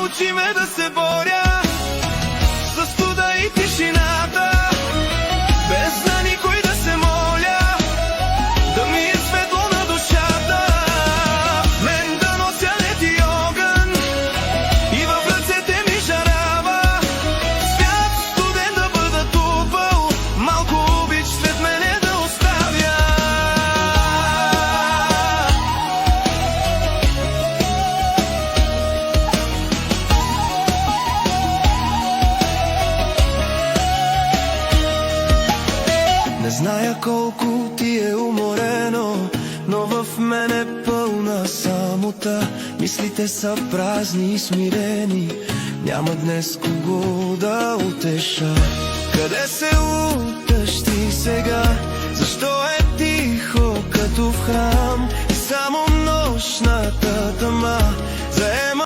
научи ме да се боря със студа и тишината, без на никой да се моля, да ми е светло на душата. Мен да нося лед и огън и в ръцете ми жарава, свят студен да бъда тупал, малко обич след мене да оставя. Не зная колко ти е уморено, но в мен е пълна самота. Мислите са празни и смирени, няма днес кого да утеша. Къде се утъщи сега?